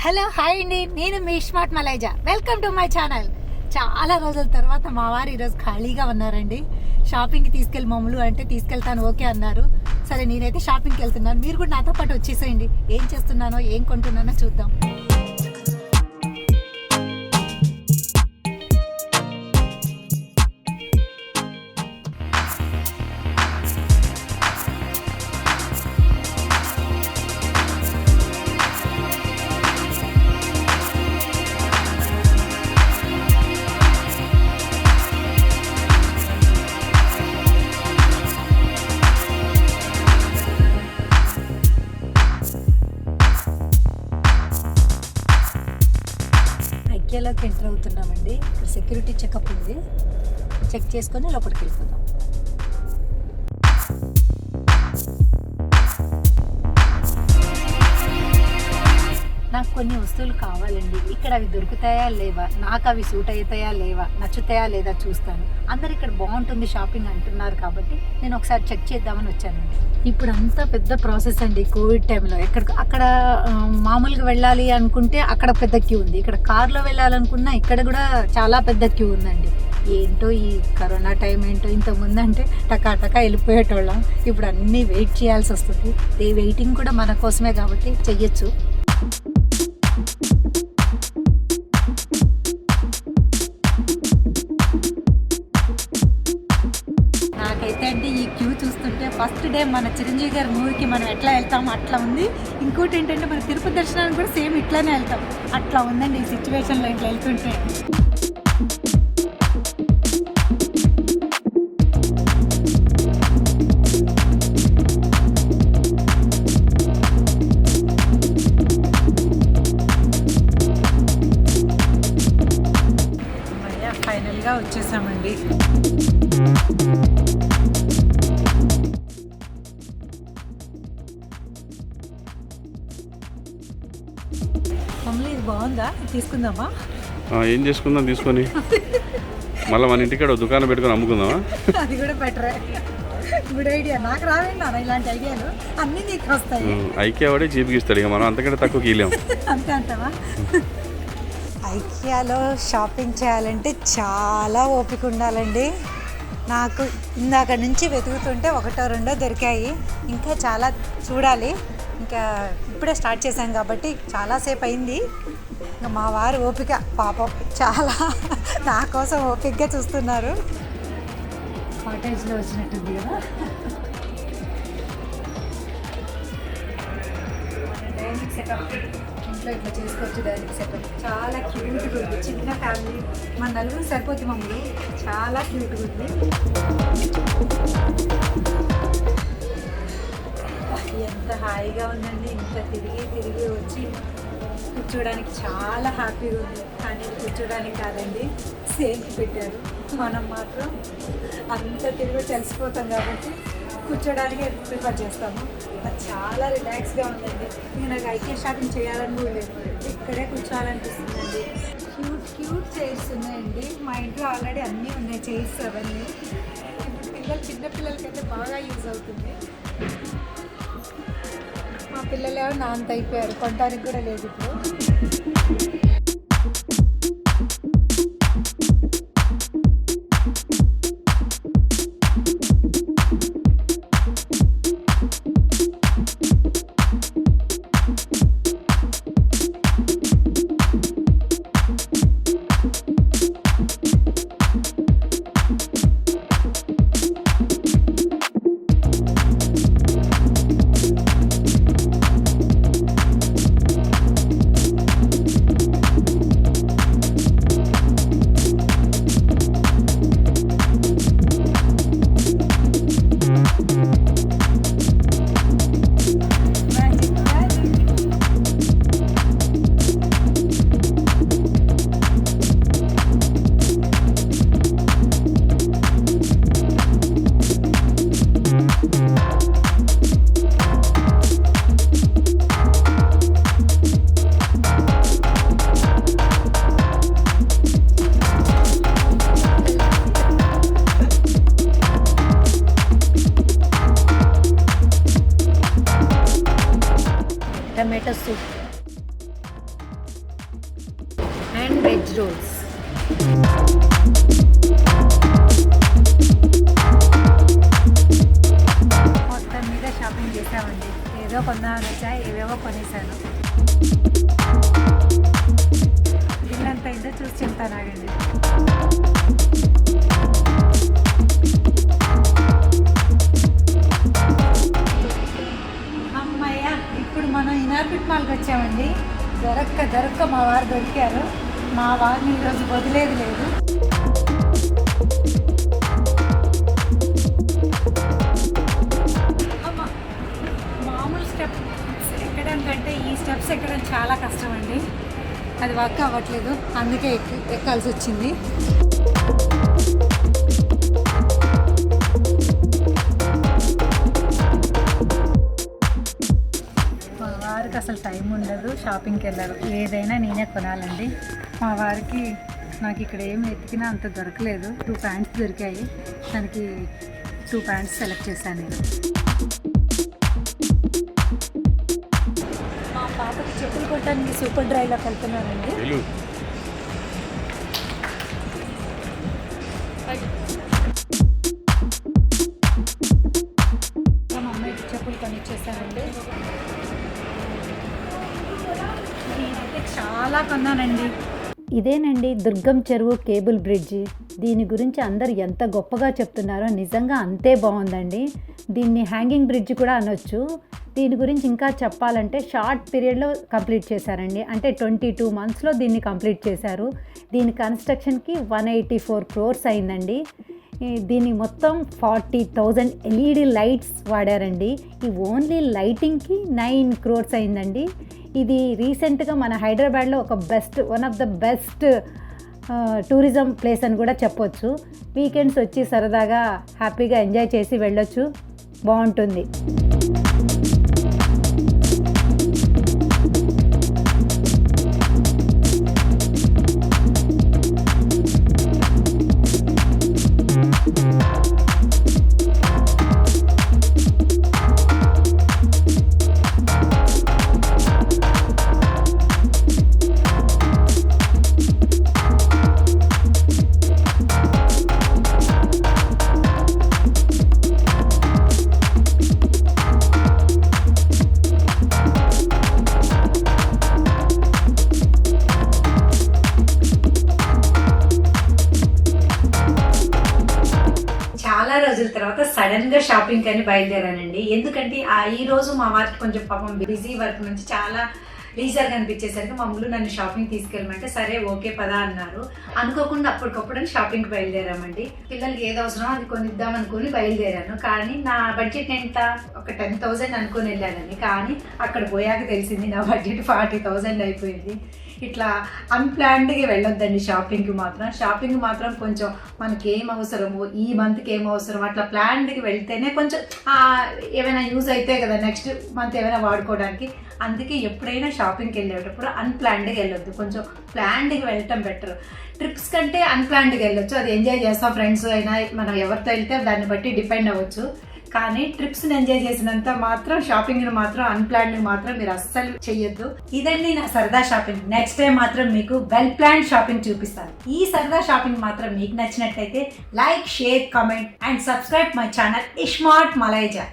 Hello hi అండి, నేను మీ smart Malaiza. Welcome to my channel. చాలా రోజుల తర్వాత మా వారు ఈరోజు ఖాళీగా ఉన్నారండి. షాపింగ్కి తీసుకెళ్ళి మమ్మల్ని అంటే తీసుకెళ్తాను ఓకే అన్నారు. సరే నేనైతే షాపింగ్కి వెళ్తున్నాను, మీరు కూడా నాతో పాటు వచ్చేసేయండి. ఏం చేస్తున్నానో ఏం కొంటున్నానో చూద్దాం. ఐకియాలోకి ఎంటర్ అవుతున్నామండి. ఇక్కడ సెక్యూరిటీ చెకప్ ఉంది, చెక్ చేసుకొని లోపలికి వెళ్ళిపోదాం. నాకు కొన్ని వస్తువులు కావాలండి. ఇక్కడ అవి దొరుకుతాయా లేవా, నాకు అవి సూట్ అవుతాయా లేవా, నచ్చుతాయా లేదా చూస్తాను. అందరు ఇక్కడ బాగుంటుంది షాపింగ్ అంటున్నారు కాబట్టి నేను ఒకసారి చెక్ చేద్దామని వచ్చానండి. ఇప్పుడు అంతా పెద్ద ప్రాసెస్ అండి. కోవిడ్ టైంలో అక్కడ మామూలుగా వెళ్ళాలి అనుకుంటే అక్కడ పెద్ద క్యూ ఉంది, ఇక్కడ కార్లో వెళ్ళాలనుకున్నా ఇక్కడ కూడా చాలా పెద్ద క్యూ ఉందండి. ఏంటో ఈ కరోనా టైం ఏంటో, ఇంతకుముందు అంటే టకా వెళ్ళిపోయేటోళ్ళం, ఇప్పుడు అన్నీ వెయిట్ చేయాల్సి వస్తుంది. ఈ వెయిటింగ్ కూడా మన కోసమే కాబట్టి చెయ్యొచ్చు. నాకైతే అంటే ఈ క్యూ చూస్తుంటే ఫస్ట్ డే మన చిరంజీవి గారి మూవీకి మనం ఎట్లా వెళ్తామో అట్లా ఉంది. ఇంకోటి ఏంటంటే మన తిరుపతి దర్శనానికి కూడా సేమ్ ఇట్లానే వెళ్తాం, అట్లా ఉందండి ఈ సిచ్యువేషన్లో ఇట్లా వెళ్తుంటే. ఫైనల్గా వచ్చేసామండి. మమ్మల్ని ఇది బాగుందా, తీసుకుందామా? ఏం చేసుకుందాం తీసుకొని మళ్ళీ మన ఇంటికాడ దుకాణం పెట్టుకొని అమ్ముకుందామా? అది కూడా బెటరే, గుడ్ ఐడియా. నాకు రావేండి నాన్న ఇలాంటి ఐడియాలు, అన్నీ నీకు వస్తాయి. ఐకియా వాడే చీప్కి ఇస్తాడు, ఇక మనం అంతకంటే తక్కువ కీలేం. అంతే అంటావా? ఐకియాలో షాపింగ్ చేయాలంటే చాలా ఓపిక ఉండాలండి. నాకు ఇందాక నుంచి వెతుకుతుంటే ఒకటో రెండో దొరికాయి, ఇంకా చాలా చూడాలి. ఇంకా ఇప్పుడే స్టార్ట్ చేశాం కాబట్టి చాలాసేపు అయింది. ఇంకా మా వారు ఓపిక పాపం చాలా నా కోసం ఓపికగా చూస్తున్నారు. కాటేజ్లో వచ్చినట్టుంది కదా. డైనింగ్ సెటప్ ఇంట్లో ఇట్లా చేసుకోవచ్చు. డైనింగ్ సెటప్ చాలా క్యూట్గా ఉంది. చిన్న ఫ్యామిలీ, మన నలుగురు సరిపోతుంది మమ్మల్ని, చాలా క్యూట్గా ఉంది. ఎంత హాయిగా ఉందండి. ఇంత తిరిగి వచ్చి కూర్చోడానికి చాలా హ్యాపీగా ఉంది. కానీ కూర్చోడానికి కాదండి, సేల్కి పెట్టారు. మనం మాత్రం అంత తిరిగి తెలిసిపోతాం కాబట్టి కూర్చోడానికి ప్రిఫర్ చేస్తాము. అది చాలా రిలాక్స్గా ఉందండి. నేను నాకు ఐకియా షాపింగ్ చేయాలని కూడా లేదు, ఇక్కడే కూర్చోవాలనిపిస్తుందండి. క్యూట్ చైర్స్ ఉన్నాయండి. మా ఇంట్లో ఆల్రెడీ అన్నీ ఉన్నాయి చైర్స్ అవన్నీ. ఇప్పుడు చిన్నపిల్లలకైతే బాగా యూజ్ అవుతుంది. మా పిల్లలు ఏమో నా అంత అయిపోయారు, కొనడానికి కూడా లేదు ఇప్పుడు. Tomato soup. రోల్స్. మొత్తం మీద షాపింగ్ చేసామండి. ఏదో కొందామని వచ్చాయి, ఏవేవో కొనేసాను. ఇల్లంతా ఇందో చూసి చెప్తాను, ఆగండి. అమ్మయ్య, ఇప్పుడు మనం ఇనార్బిట్ మాల్కి వచ్చామండి. దొరక్క మా వారు దొరికారు. మా వారిని ఈరోజు వదిలేదు లేదు. మామూలు స్టెప్స్ ఎక్కడం కంటే ఈ స్టెప్స్ ఎక్కడం చాలా కష్టం అండి. అది వర్క్ అవ్వట్లేదు, అందుకే ఎక్కాల్సి వచ్చింది. మా వారికి అసలు టైం ఉండదు, షాపింగ్కి వెళ్ళారు. ఏదైనా నేనే కొనాలండి. మా వారికి నాకు ఇక్కడ ఏం వెతికినా అంత దొరకలేదు. 2 ప్యాంట్స్ దొరికాయి, దానికి 2 ప్యాంట్స్ సెలెక్ట్ చేశాను నేను. మా పాపకి చెప్పులు కొట్టడానికి సూపర్ డ్రైవ్లోకి వెళ్తున్నానండి. మా అమ్మాయికి చెప్పులు కొనిచ్చేసానండి. నేనైతే చాలా కొన్నానండి. ఇదేనండి దుర్గం చెరువు కేబుల్ బ్రిడ్జి. దీని గురించి అందరు ఎంత గొప్పగా చెప్తున్నారో నిజంగా అంతే బాగుందండి. దీన్ని హ్యాంగింగ్ బ్రిడ్జ్ కూడా అనొచ్చు. దీని గురించి ఇంకా చెప్పాలంటే షార్ట్ పీరియడ్లో కంప్లీట్ చేశారండి. అంటే 22 మంత్స్లో దీన్ని కంప్లీట్ చేశారు. దీని కన్స్ట్రక్షన్కి 184 crores అయిందండి. దీన్ని మొత్తం 40,000 LED లైట్స్ వాడారండి. ఈ ఓన్లీ లైటింగ్కి 9 crores అయిందండి. ఇది రీసెంట్గా మన హైదరాబాద్లో ఒక one of the best tourism place అని కూడా చెప్పొచ్చు. వీకెండ్స్ వచ్చి సరదాగా హ్యాపీగా ఎంజాయ్ చేసి వెళ్ళొచ్చు, బాగుంటుంది. రోజుల తర్వాత సడన్ గా షాపింగ్ అని బయలుదేరానండి. ఎందుకంటే ఈ రోజు మా వారికి కొంచెం పాపం బిజీ వర్క్ నుంచి చాలా లీజర్గా అనిపించేసరికి మా అమ్ములు నన్ను షాపింగ్ తీసుకెళ్ళమంటే సరే ఓకే పదా అన్నారు. అనుకోకుండా అప్పటికప్పుడు షాపింగ్కి బయలుదేరామండి. పిల్లలకి ఏది అవసరమో అది కొనిద్దాం అనుకుని బయలుదేరాను. కానీ నా బడ్జెట్ ఎంత, ఒక 10,000 అనుకుని వెళ్ళానని. కానీ అక్కడ పోయాక తెలిసింది నా బడ్జెట్ 40,000 అయిపోయింది. ఇట్లా అన్ప్లాన్డ్గా వెళ్ళొద్దండి షాపింగ్కి మాత్రం. షాపింగ్ మాత్రం కొంచెం మనకి ఏం అవసరమో, ఈ మంత్కి ఏం అవసరం, అట్లా ప్లాన్డ్కి వెళ్తేనే కొంచెం ఏమైనా యూజ్ అయితే కదా నెక్స్ట్ మంత్ ఏమైనా వాడుకోవడానికి. అందుకే ఎప్పుడైనా షాపింగ్కి వెళ్ళేటప్పుడు అన్ప్లాన్డ్గా వెళ్ళొద్దు, కొంచెం ప్లాన్డ్గా వెళ్ళటం బెటర్. ట్రిప్స్ కంటే అన్ప్లాన్డ్గా వెళ్ళొచ్చు, అది ఎంజాయ్ చేస్తాం. ఫ్రెండ్స్ అయినా మనం ఎవరితో వెళ్తే దాన్ని బట్టి డిపెండ్ అవ్వచ్చు. కానీ ట్రిప్స్ని ఎంజాయ్ చేసినంత మాత్రం షాపింగ్ని మాత్రం అన్ప్లాన్డ్ మాత్రం మీరు అస్సలు చెయ్యొద్దు. ఇదండి నా సరదా షాపింగ్. నెక్స్ట్ టైం మాత్రం మీకు వెల్ ప్లాన్డ్ షాపింగ్ చూపిస్తాను. ఈ సరదా షాపింగ్ మాత్రం మీకు నచ్చినట్టయితే like, share, comment and subscribe my channel ismart మలైజా.